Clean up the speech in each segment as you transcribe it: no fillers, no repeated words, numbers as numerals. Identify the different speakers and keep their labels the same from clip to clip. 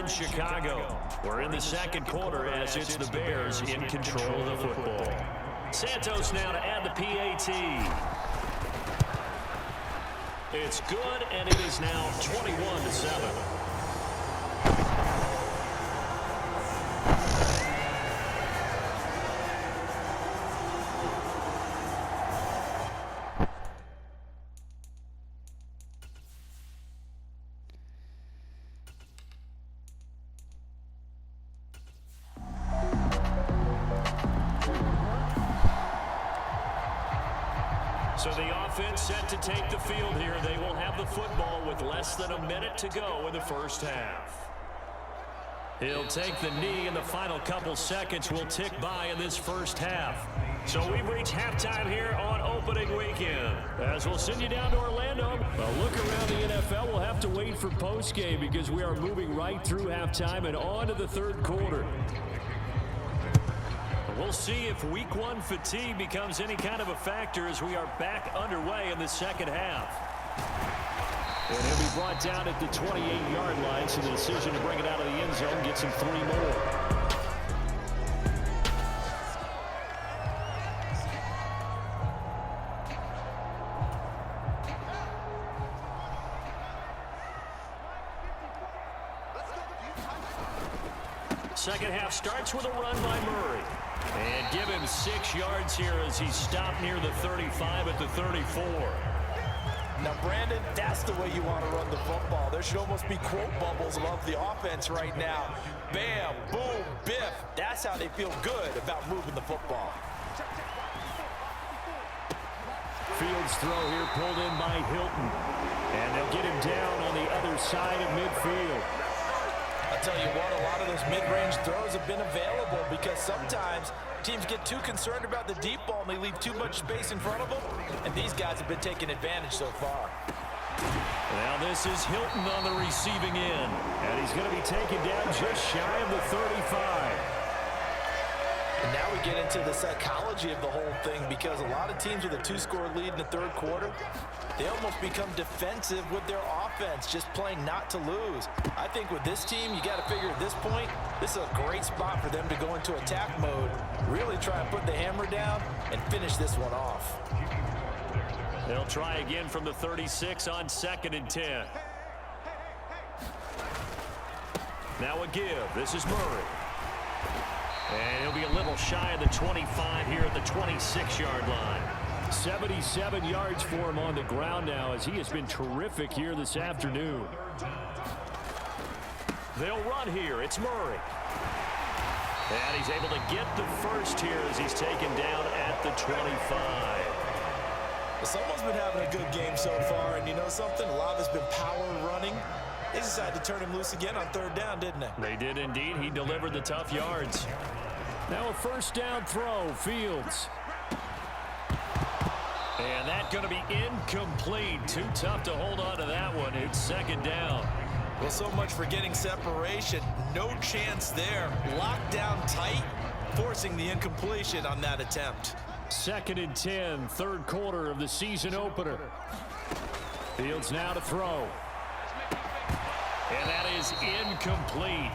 Speaker 1: Chicago. We're in the second quarter as it's the Bears in control of the football. Santos now to add the PAT. It's good, and it is now 21-7. So the offense set to take the field here. They will have the football with less than a minute to go in the first half. He'll take the knee, and the final couple seconds will tick by in this first half. So we've reached halftime here on opening weekend. As we'll send you down to Orlando, a look around the NFL. We'll have to wait for postgame because we are moving right through halftime and on to the third quarter. We'll see if week one fatigue becomes any kind of a factor as we are back underway in the second half. And he'll be brought down at the 28-yard line, so the decision to bring it out of the end zone gets him 3 more. Second half starts with a run by Murray. And give him 6 yards here as he's stopped near the 35 at the 34.
Speaker 2: Now, Brandon, that's the way you want to run the football. There should almost be quote bubbles above the offense right now. Bam, boom, biff. That's how they feel good about moving the football.
Speaker 1: Fields throw here pulled in by Hilton. And they'll get him down on the other side of midfield.
Speaker 2: I'll tell you what, a lot of those mid-range throws have been available because sometimes teams get too concerned about the deep ball and they leave too much space in front of them, and these guys have been taking advantage so far.
Speaker 1: Now this is Hilton on the receiving end, and he's going to be taken down just shy of the 35.
Speaker 2: And now we get into the psychology of the whole thing because a lot of teams with a 2-score lead in the third quarter, they almost become defensive with their offense, just playing not to lose. I think with this team, you got to figure at this point, this is a great spot for them to go into attack mode, really try and put the hammer down and finish this one off.
Speaker 1: They'll try again from the 36 on 2nd and 10. Now a give. This is Murray. And he'll be a little shy of the 25 here at the 26-yard line. 77 yards for him on the ground now as he has been terrific here this afternoon. They'll run here. It's Murray. And he's able to get the first here as he's taken down at the 25.
Speaker 2: Someone's been having a good game so far, and you know something? A lot of it's been power running. They decided to turn him loose again on 3rd down, didn't they?
Speaker 1: They did indeed. He delivered the tough yards. Now a first down throw, Fields. And that's going to be incomplete. Too tough to hold on to that one. It's 2nd down.
Speaker 2: Well, so much for getting separation. No chance there. Locked down tight, forcing the incompletion on that attempt.
Speaker 1: 2nd and 10, third quarter of the season opener. Fields now to throw. And that is incomplete.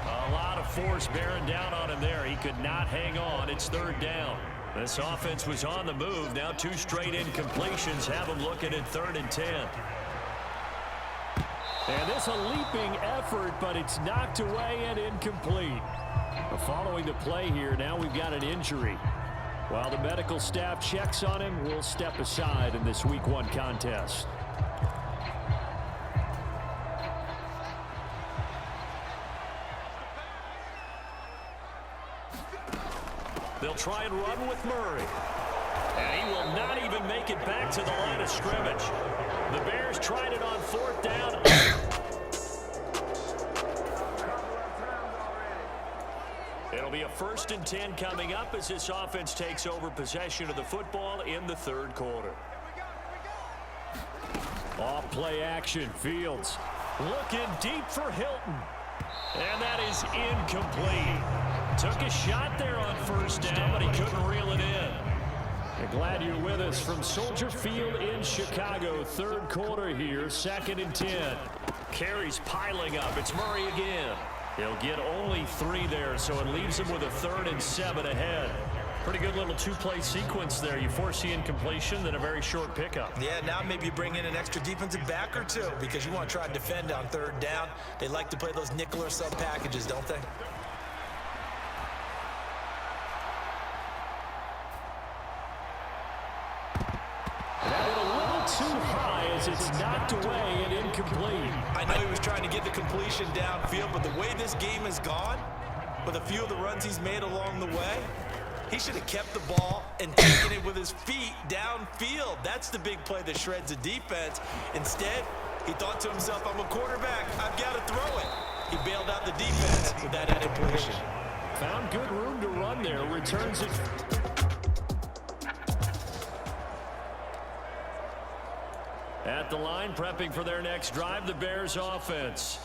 Speaker 1: A lot of force bearing down on him there. He could not hang on. It's 3rd down. This offense was on the move. Now 2 straight incompletions have him looking at 3rd and 10. And this a leaping effort, but it's knocked away and incomplete. Following the play here, now we've got an injury. While the medical staff checks on him, we'll step aside in this Week 1 contest. They'll try and run with Murray. And he will not even make it back to the line of scrimmage. The Bears tried it on 4th down. It'll be a 1st and 10 coming up as this offense takes over possession of the football in the 3rd quarter. Off play action, Fields looking deep for Hilton. And that is incomplete. Took a shot there on 1st down, but he couldn't reel it in. I'm glad you're with us from Soldier Field in Chicago. 3rd quarter here, 2nd and 10. Carries piling up. It's Murray again. He'll get only 3 there, so it leaves him with a 3rd and 7 ahead. Pretty good little 2-play sequence there. You force the incompletion, then a very short pickup.
Speaker 2: Yeah, now maybe you bring in an extra defensive back or 2 because you want to try and defend on 3rd down. They like to play those nickel or sub packages, don't they?
Speaker 1: That went a little too high as it's knocked away and incomplete.
Speaker 2: I know he was trying to get the completion downfield, but the way this game has gone, with a few of the runs he's made along the way, he should have kept the ball and taken it with his feet downfield. That's the big play that shreds the defense. Instead, he thought to himself, I'm a quarterback. I've got to throw it. He bailed out the defense with that incompletion.
Speaker 1: Found good room to run there. Returns it. At the line, prepping for their next drive, the Bears offense.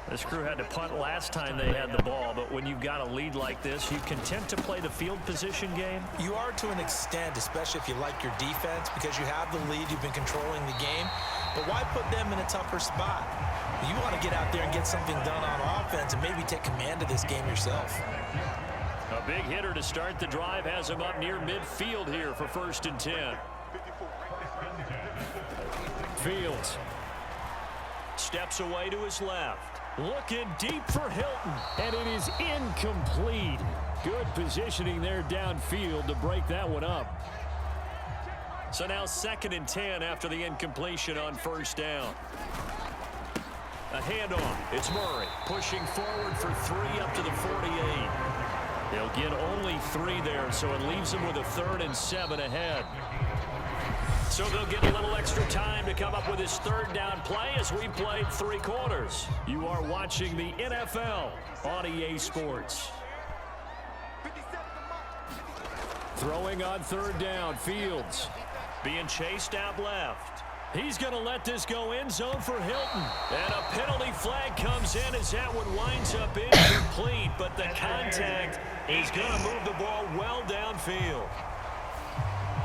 Speaker 1: This crew had to punt last time they had the ball, but when you've got a lead like this, you content to play the field position game?
Speaker 2: You are to an extent, especially if you like your defense, because you have the lead, you've been controlling the game. But why put them in a tougher spot? You want to get out there and get something done on offense and maybe take command of this game yourself.
Speaker 1: A big hitter to start the drive has him up near midfield here for 1st and 10. Fields steps away to his left. Looking deep for Hilton, and it is incomplete. Good positioning there downfield to break that one up. So now 2nd and 10 after the incompletion on 1st down. A handoff. It's Murray pushing forward for 3 up to the 48. He'll get only 3 there, so it leaves him with a 3rd and 7 ahead. So they'll get a little extra time to come up with his 3rd down play as we played 3 quarters. You are watching the NFL on EA Sports. Throwing on 3rd down, Fields being chased out left. He's going to let this go end zone for Hilton. And a penalty flag comes in as that one winds up incomplete, but the contact is going to move the ball well downfield.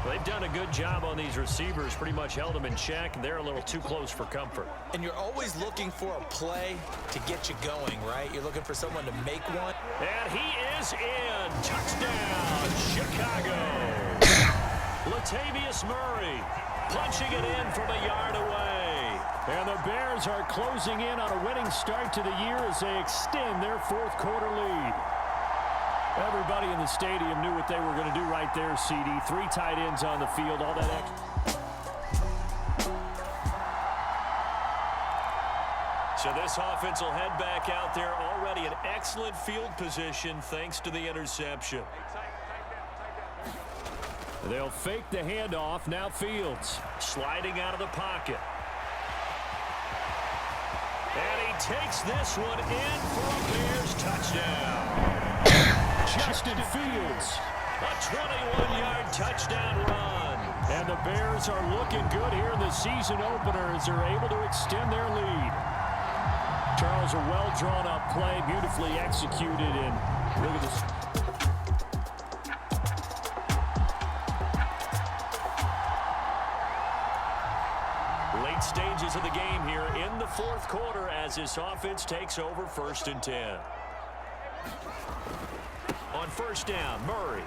Speaker 1: They've done a good job on these receivers, pretty much held them in check. They're a little too close for comfort.
Speaker 2: And you're always looking for a play to get you going, right? You're looking for someone to make one.
Speaker 1: And he is in. Touchdown, Chicago. Latavius Murray punching it in from a yard away. And the Bears are closing in on a winning start to the year as they extend their 4th quarter lead. Everybody in the stadium knew what they were going to do right there, CD. 3 tight ends on the field, all that extra. So this offense will head back out there, already in excellent field position thanks to the interception. They'll fake the handoff. Now Fields sliding out of the pocket. And he takes this one in for a Bears touchdown. Justin Fields, a 21-yard touchdown run. And the Bears are looking good here in the season opener as they're able to extend their lead. Charles, a well-drawn-up play, beautifully executed, and look at this. Late stages of the game here in the 4th quarter as this offense takes over 1st and 10. On 1st down, Murray.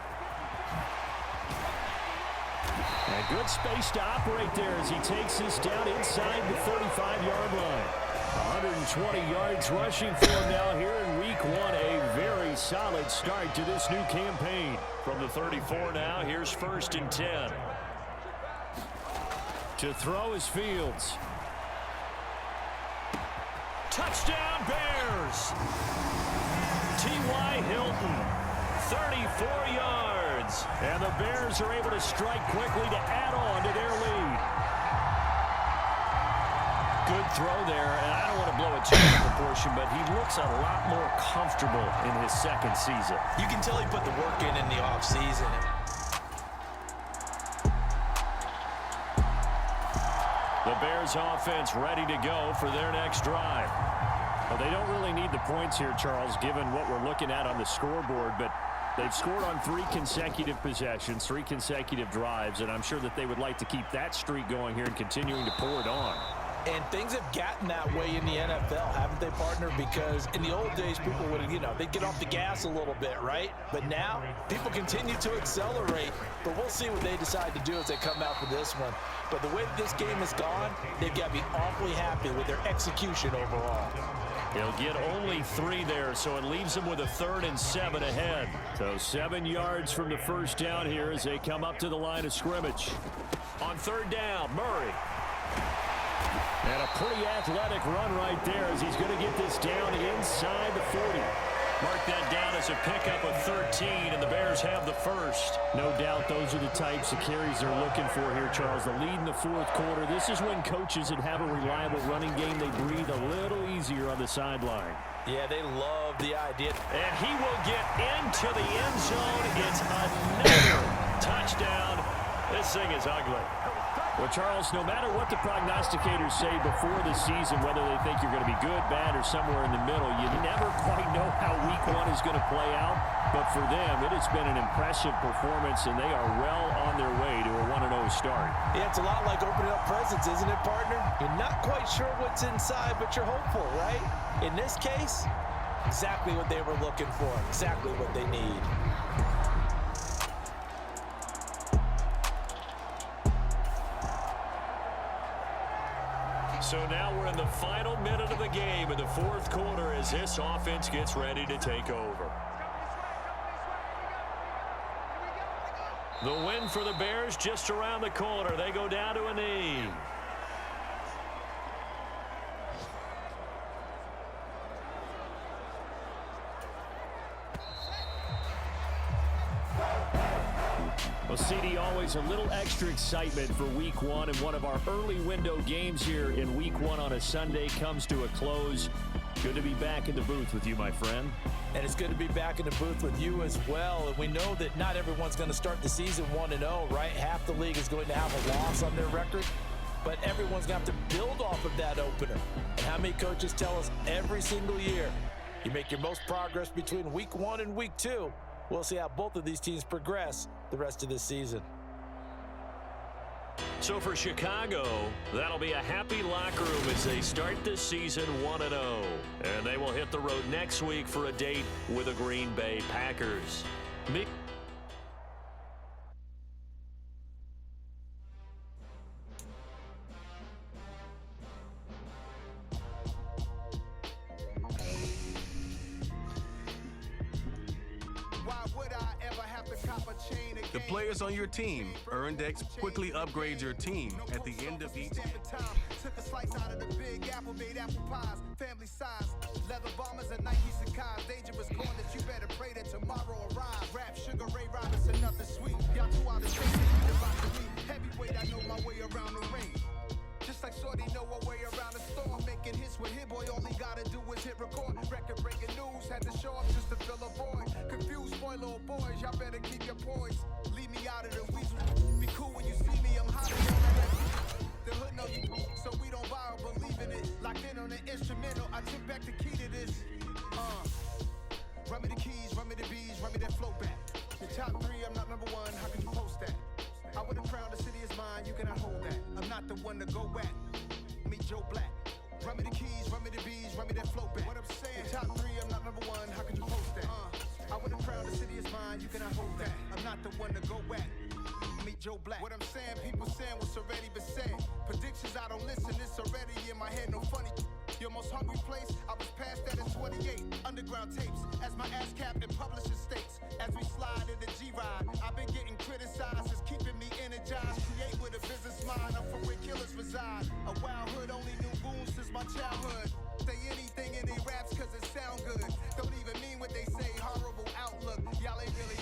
Speaker 1: And good space to operate there as he takes this down inside the 35-yard line. 120 yards rushing for him now here in week 1. A very solid start to this new campaign. From the 34 now, here's 1st and 10. To throw is Fields. Touchdown Bears! T.Y. Hilton. 34 yards. And the Bears are able to strike quickly to add on to their lead. Good throw there, and I don't want to blow it too much proportion, but he looks a lot more comfortable in his 2nd season.
Speaker 2: You can tell he put the work in the offseason.
Speaker 1: The Bears offense ready to go for their next drive. Well, they don't really need the points here, Charles, given what we're looking at on the scoreboard, but they've scored on 3 consecutive possessions, 3 consecutive drives, and I'm sure that they would like to keep that streak going here and continuing to pour it on.
Speaker 2: And things have gotten that way in the NFL, haven't they, partner? Because in the old days, people would, they'd get off the gas a little bit, right? But now, people continue to accelerate. But we'll see what they decide to do as they come out for this one. But the way this game has gone, they've got to be awfully happy with their execution overall.
Speaker 1: He'll get only 3 there, so it leaves him with a 3rd and 7 ahead. So 7 yards from the first down here as they come up to the line of scrimmage. On 3rd down, Murray. And a pretty athletic run right there as he's going to get this down inside the 40. Mark that down as a pickup of 13, and the Bears have the first. No doubt those are the types of carries they're looking for here, Charles. The lead in the 4th quarter. This is when coaches that have a reliable running game, they breathe a little easier on the sideline.
Speaker 2: Yeah, they love the idea.
Speaker 1: And he will get into the end zone. It's another touchdown. This thing is ugly. Well, Charles, no matter what the prognosticators say before the season, whether they think you're going to be good, bad, or somewhere in the middle, you never quite know how week 1 is going to play out. But for them, it has been an impressive performance, and they are well on their way to a 1-0 start.
Speaker 2: Yeah, it's a lot like opening up presents, isn't it, partner? You're not quite sure what's inside, but you're hopeful, right? In this case, exactly what they were looking for, exactly what they need.
Speaker 1: So now we're in the final minute of the game in the 4th quarter as this offense gets ready to take over. The win for the Bears just around the corner. They go down to a knee. Well, CD, always a little extra excitement for week 1, and one of our early window games here in week 1 on a Sunday comes to a close. Good to be back in the booth with you, my friend.
Speaker 2: And it's good to be back in the booth with you as well. And we know that not everyone's going to start the season 1-0, right? Half the league is going to have a loss on their record. But everyone's going to have to build off of that opener. And how many coaches tell us every single year, you make your most progress between week 1 and week 2. We'll see how both of these teams progress the rest of this season.
Speaker 1: So for Chicago, that'll be a happy locker room as they start this season 1-0. And they will hit the road next week for a date with the Green Bay Packers.
Speaker 3: The players on your team, EarnDex quickly upgrades your team at the end of each.
Speaker 4: Took a slice out of the big apple, made apple pies, family size, leather bombers and Nike Sacai, dangerous corners, you better pray that tomorrow arrives. Rap, Sugar Ray Robinson, nothing sweet. Y'all too out of shape, you about to me. Heavyweight, I know my way around the ring. Just like Shorty know her way around the storm, making hits with Hit Boy, all he gotta do is hit record. Record breaking news, had to show up just to fill a void. Confused boy, little boys, y'all better keep your poise. Leave me out of the weasel. Be cool when you see me, I'm hotter than that. The hood know you, so we don't borrow, believe in it. Locked in on the instrumental, I took back the key to this. Run me the keys, run me the bees, run me that flow back. The top 3, I'm not number 1, how can you post that? I would have crowned the city is mine, you cannot hold that. I'm not the one to go back. Meet Joe Black. Run me the keys, run me the bees, run me that flow back. What I'm saying, top 3, I'm not number 1, how can you post that? I would have crowned the city is mine, you cannot hold that. I'm not the one to go back. Meet Joe Black. What I'm saying, people saying what's already been said. Predictions, I don't listen, it's already in my head, no funny. Your most hungry place, I was past that at 28. Underground tapes, as my ass cap in publishing states. As we slide in the G-Ride, I've been getting criticized, it's keeping me energized. Create with a business mind, I'm from where killers reside. A wild hood, only knew goons since my childhood. Say anything in they raps cause it sound good. Don't even mean what they say, horrible outlook. Y'all ain't really